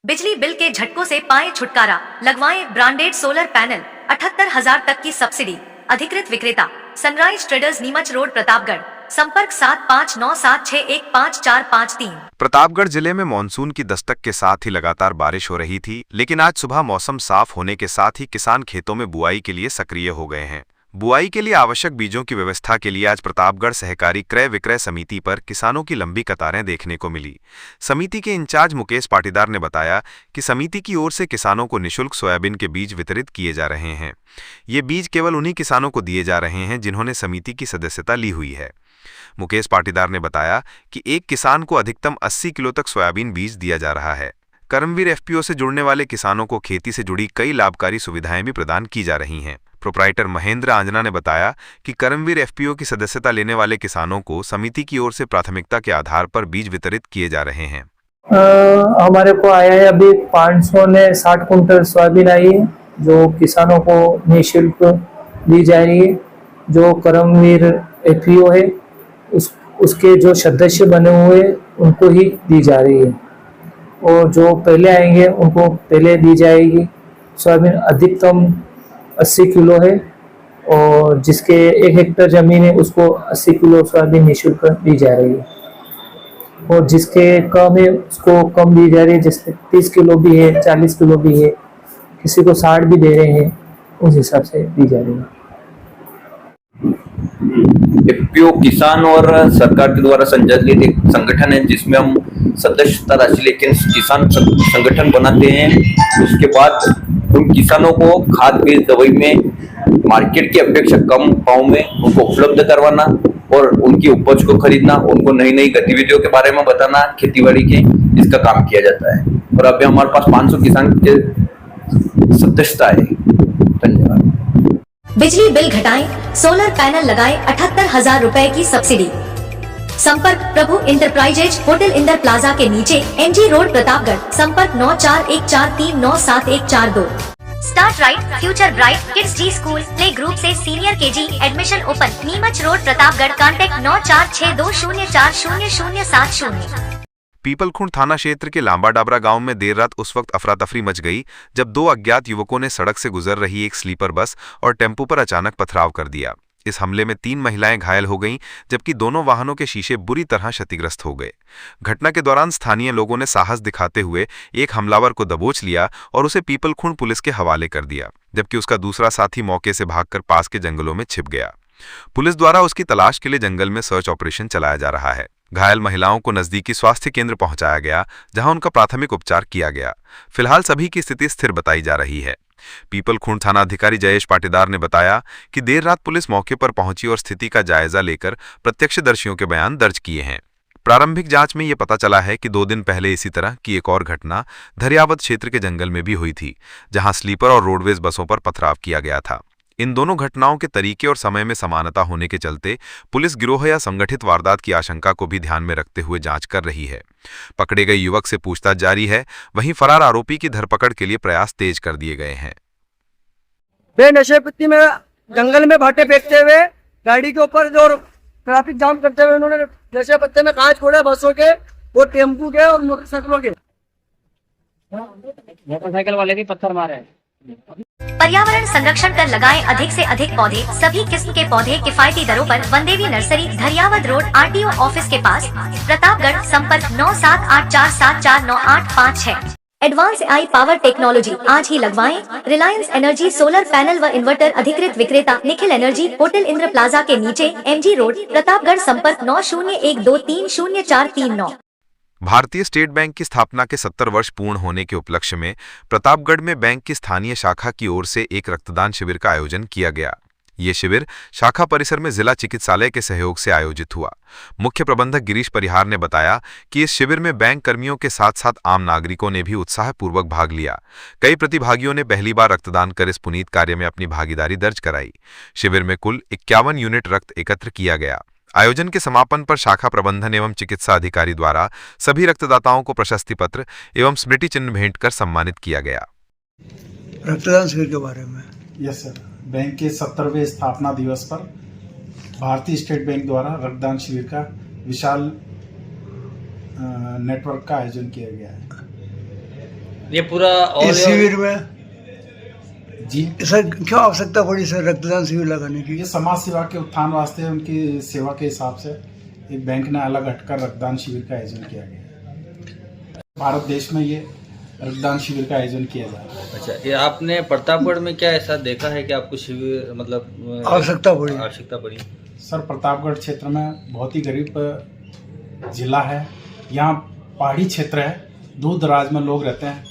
बिजली बिल के झटकों से पाएं छुटकारा, लगवाएं ब्रांडेड सोलर पैनल, 78,000 तक की सब्सिडी। अधिकृत विक्रेता sunrise traders, Neemuch road, Pratapgarh. संपर्क 7597615453। प्रतापगढ़ जिले में मानसून की दस्तक के साथ ही लगातार बारिश हो रही थी, लेकिन आज सुबह मौसम साफ होने के साथ ही किसान खेतों में बुआई के लिए सक्रिय हो गए हैं। बुआई के लिए आवश्यक बीजों की व्यवस्था के लिए आज प्रतापगढ़ सहकारी क्रय विक्रय समिति पर किसानों की लंबी कतारें देखने को मिली। समिति के इंचार्ज मुकेश पाटीदार ने बताया कि समिति की ओर से किसानों को निःशुल्क सोयाबीन के बीज वितरित किए जा रहे हैं। ये बीज केवल उन्हीं किसानों को दिए जा रहे हैं जिन्होंने समिति की सदस्यता ली हुई है। मुकेश पाटीदार ने बताया कि एक किसान को अधिकतम 80 किलो तक सोयाबीन बीज दिया जा रहा है। कर्मवीर एफपीओ से जुड़ने वाले किसानों को खेती से जुड़ी कई लाभकारी सुविधाएं भी प्रदान की जा रही हैं। प्रोप्राइटर महेंद्र आंजना ने बताया कि कर्मवीर एफपीओ की सदस्यता लेने वाले किसानों को समिति की ओर से प्राथमिकता के आधार पर बीज वितरित किए जा रहे हैं। हमारे को आया है अभी 560 कुंटल सोयाबीन आई है, जो किसानों को निःशुल्क दी जा रही है। जो कर्मवीर एफपीओ है उसके जो सदस्य बने हुए उनको ही दी जा रही है, और जो पहले आएंगे उनको पहले दी जाएगी। सोयाबीन अधिकतम 80 किलो है, और जिसके 1 हेक्टेयर जमीन है उसको 80 किलो सोयाबीन निःशुल्क दी जा रही है, और जिसके कम है उसको कम दी जा रही है। जैसे 30 किलो भी है, 40 किलो भी है, किसी को 60 भी दे रहे हैं, उस हिसाब से दी जा रही है। एफपीओ किसान और सरकार के द्वारा संचालित एक संगठन है, जिसमें हम सदस्यता राशि लेकर किसान संगठन बनाते हैं। उसके बाद उन किसानों को खाद बीज दवाई में मार्केट की अपेक्षा कम भाव में उनको उपलब्ध करवाना और उनकी उपज को खरीदना, उनको नई नई गतिविधियों के बारे में बताना, खेतीबाड़ी के, इसका काम किया जाता है। और अभी हमारे पास 500 किसान के सदस्यता है। धन्यवाद। बिजली बिल घटाएं, सोलर पैनल लगाएं, 78,000 रुपए की सब्सिडी। संपर्क Prabhu enterprises, hotel Inder plaza के नीचे, एमजी रोड, प्रतापगढ़। संपर्क 9414397142। Start right, future bright, Kidzee school, play group से senior KG, admission open, Neemuch road, Pratapgarh. Contact 9462040070। Peepalkhund थाना क्षेत्र के लांबा डाबरा गांव में देर रात उस वक्त अफरा तफरी मच गई जब 2 अज्ञात युवकों ने सड़क से गुजर रही एक स्लीपर बस और टेम्पो पर अचानक पथराव कर दिया। इस हमले में 3 महिलाएं घायल हो गईं, जबकि दोनों वाहनों के शीशे बुरी तरह क्षतिग्रस्त हो गए। घटना के दौरान स्थानीय लोगों ने साहस दिखाते हुए एक हमलावर को दबोच लिया और उसे पीपलखुंड पुलिस के हवाले कर दिया, जबकि उसका दूसरा साथी मौके से भागकर पास के जंगलों में छिप गया। पुलिस द्वारा उसकी तलाश के लिए जंगल में सर्च ऑपरेशन चलाया जा रहा है। घायल महिलाओं को नजदीकी स्वास्थ्य केंद्र पहुंचाया गया, जहां उनका प्राथमिक उपचार किया गया। फिलहाल सभी की स्थिति स्थिर बताई जा रही है। पीपलखुंड थाना अधिकारी जयेश पाटीदार ने बताया कि देर रात पुलिस मौके पर पहुंची और स्थिति का जायजा लेकर प्रत्यक्षदर्शियों के बयान दर्ज किए हैं। प्रारंभिक जांच में यह पता चला है कि 2 दिन पहले इसी तरह की एक और घटना धरियावत क्षेत्र के जंगल में भी हुई थी, जहां स्लीपर और रोडवेज बसों पर पथराव किया गया था। इन दोनों घटनाओं के तरीके और समय में समानता होने के चलते पुलिस गिरोह या संगठित वारदात की आशंका को भी ध्यान में रखते हुए जांच कर रही है। पकड़े गए युवक से पूछताछ जारी है, वहीं फरार आरोपी की धरपकड़ के लिए प्रयास तेज कर दिए गए हैं। बेनशे पत्ती में जंगल में भाटे फेंकते हुए, गाड़ी के ऊपर जो ट्रैफिक जाम करते हुए उन्होंने नशे पत्ते में कांच फोड़े बसों के, वो टेम्पू के और मोटरसाइकिलों के। मोटरसाइकिल वाले भी पत्थर मारे। पर्यावरण संरक्षण कर लगाएं अधिक से अधिक पौधे। सभी किस्म के पौधे किफायती दरों पर Vandevi nursery, Dhariyawad road, RTO office के पास, प्रतापगढ़। संपर्क 9784749856। एडवांस आई पावर टेक्नोलॉजी आज ही लगवाएं। रिलायंस एनर्जी सोलर पैनल व इन्वर्टर। अधिकृत विक्रेता Nikhil energy, hotel Indra plaza के नीचे, एमजी रोड, प्रतापगढ़। संपर्क 9012300439। भारतीय स्टेट बैंक की स्थापना के 70 वर्ष पूर्ण होने के उपलक्ष्य में प्रतापगढ़ में बैंक की स्थानीय शाखा की ओर से एक रक्तदान शिविर का आयोजन किया गया। ये शिविर शाखा परिसर में जिला चिकित्सालय के सहयोग से आयोजित हुआ। मुख्य प्रबंधक गिरीश परिहार ने बताया कि इस शिविर में बैंक कर्मियों के साथ साथ आम नागरिकों ने भी उत्साहपूर्वक भाग लिया। कई प्रतिभागियों ने पहली बार रक्तदान कर इस पुनीत कार्य में अपनी भागीदारी दर्ज कराई। शिविर में कुल 51 यूनिट रक्त एकत्र किया गया। आयोजन के समापन पर शाखा प्रबंधन एवं चिकित्सा अधिकारी द्वारा सभी रक्तदाताओं को प्रशस्ति पत्र एवं स्मृति चिन्ह भेंट कर सम्मानित किया गया। रक्तदान शिविर के बारे में यस सर, बैंक के 70वें स्थापना दिवस पर भारतीय स्टेट बैंक द्वारा रक्तदान शिविर का विशाल नेटवर्क का आयोजन किया गया है। ये पूरा इस शिविर में जी सर क्यों आवश्यकता पड़ी सर रक्तदान शिविर लगाने की? ये समाज सेवा के उत्थान वास्ते उनकी सेवा के हिसाब से एक बैंक ने अलग हटकर रक्तदान शिविर का आयोजन किया गया। भारत देश में ये रक्तदान शिविर का आयोजन किया जा रहा है। अच्छा, ये आपने प्रतापगढ़ में क्या ऐसा देखा है कि आपको शिविर मतलब आवश्यकता पड़ी? सर प्रतापगढ़ क्षेत्र में बहुत ही गरीब जिला है, यहाँ पहाड़ी क्षेत्र है, दूर दराज में लोग रहते हैं,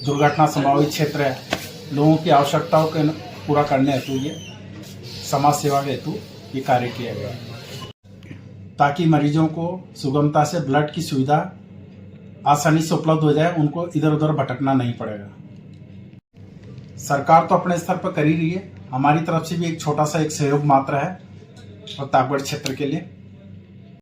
दुर्घटना संभावित क्षेत्र है, लोगों की आवश्यकताओं को पूरा करने हेतु ये समाज सेवा के हेतु ये कार्य किया गया ताकि मरीजों को सुगमता से ब्लड की सुविधा आसानी से उपलब्ध हो जाए, उनको इधर उधर भटकना नहीं पड़ेगा। सरकार तो अपने स्तर पर कर ही रही है, हमारी तरफ से भी एक छोटा सा एक सहयोग मात्र है प्रतापगढ़ क्षेत्र के लिए।